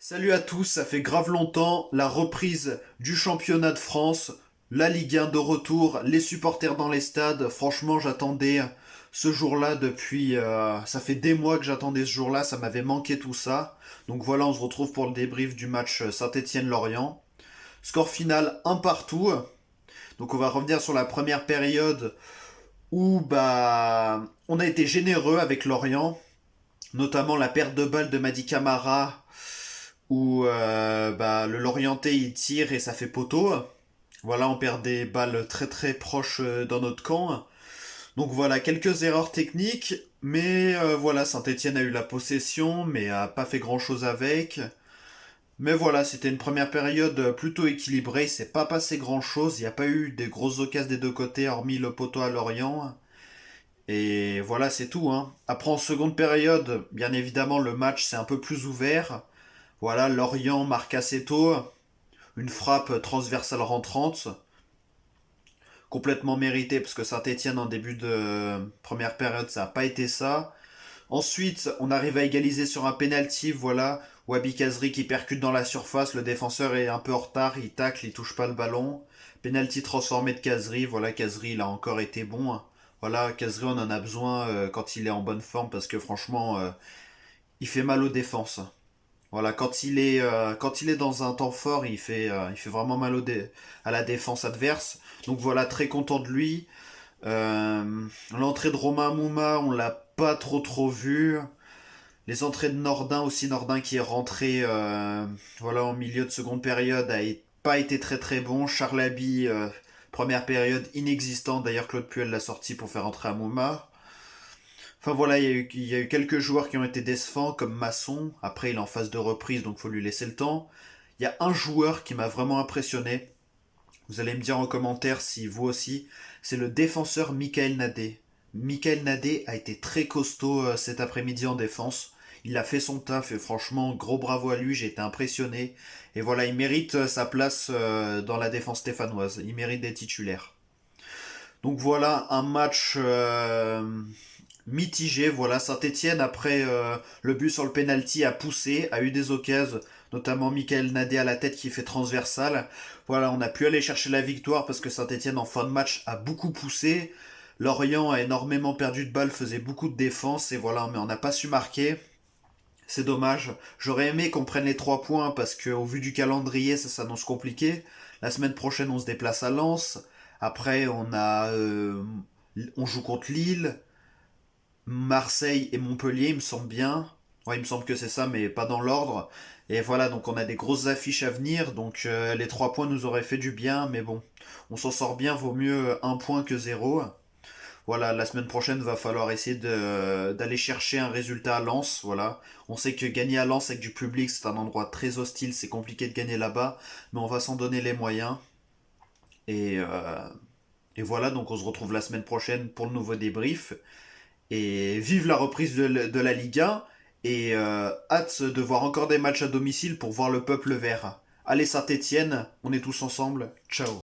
Salut à tous, ça fait grave longtemps, la reprise du championnat de France, la Ligue 1 de retour, les supporters dans les stades, franchement j'attendais ce jour-là depuis... ça fait des mois que j'attendais ce jour-là, ça m'avait manqué tout ça. Donc voilà, on se retrouve pour le débrief du match Saint-Étienne-Lorient. Score final un partout. Donc on va revenir sur la première période où on a été généreux avec Lorient, notamment la perte de balle de Madi Camara où le Lorientais il tire et ça fait poteau. Voilà, on perd des balles très très proches dans notre camp. Donc voilà, quelques erreurs techniques, mais voilà, Saint-Étienne a eu la possession, mais a pas fait grand-chose avec. Mais voilà, c'était une première période plutôt équilibrée, il s'est pas passé grand-chose, il n'y a pas eu des grosses occasions des deux côtés, hormis le poteau à Lorient. Et voilà, c'est tout, hein. Après, en seconde période, bien évidemment, le match s'est un peu plus ouvert. Voilà, Lorient marque assez tôt, une frappe transversale rentrante, complètement méritée parce que Saint-Etienne en début de première période ça n'a pas été ça. Ensuite, on arrive à égaliser sur un penalty, voilà, Wabi Kazri qui percute dans la surface, le défenseur est un peu en retard, il tacle, il touche pas le ballon. Penalty transformé de Kazri, voilà, Kazri il a encore été bon. Voilà, Kazri on en a besoin quand il est en bonne forme parce que franchement, il fait mal aux défenses. Voilà, quand il est dans un temps fort, il fait vraiment mal à la défense adverse. Donc voilà, très content de lui. L'entrée de Romain Mouma, on l'a pas trop vu. Les entrées de Nordin aussi, Nordin qui est rentré voilà, en milieu de seconde période, pas été très très bon. Charlaby, première période inexistant. D'ailleurs, Claude Puel l'a sorti pour faire entrer Mouma. Enfin voilà, il y a eu quelques joueurs qui ont été décevants, comme Masson. Après, il est en phase de reprise, donc il faut lui laisser le temps. Il y a un joueur qui m'a vraiment impressionné. Vous allez me dire en commentaire si vous aussi. C'est le défenseur Michael Nadé. Michael Nadé a été très costaud cet après-midi en défense. Il a fait son taf et franchement, gros bravo à lui, j'ai été impressionné. Et voilà, il mérite sa place dans la défense stéphanoise. Il mérite des titulaires. Donc voilà, un match mitigé. Voilà, Saint-Etienne, après le but sur le penalty, a poussé, a eu des occasions, notamment Michael Nadé à la tête qui fait transversale. Voilà, on a pu aller chercher la victoire parce que Saint-Etienne en fin de match a beaucoup poussé. Lorient a énormément perdu de balles, faisait beaucoup de défense et voilà, mais on n'a pas su marquer. C'est dommage. J'aurais aimé qu'on prenne les 3 points parce qu'au vu du calendrier, ça s'annonce compliqué. La semaine prochaine, on se déplace à Lens. Après, on joue contre Lille. Marseille et Montpellier, il me semble bien. Ouais, il me semble que c'est ça, mais pas dans l'ordre. Et voilà, donc on a des grosses affiches à venir. Donc les 3 points nous auraient fait du bien, mais bon, on s'en sort bien, vaut mieux un point que zéro. Voilà, la semaine prochaine, va falloir essayer d'aller chercher un résultat à Lens. Voilà, on sait que gagner à Lens avec du public, c'est un endroit très hostile, c'est compliqué de gagner là-bas, mais on va s'en donner les moyens. Et, euh, et voilà, donc on se retrouve la semaine prochaine pour le nouveau débrief. Et vive la reprise de la Ligue 1 et hâte de voir encore des matchs à domicile pour voir le peuple vert. Allez Saint-Étienne, on est tous ensemble. Ciao.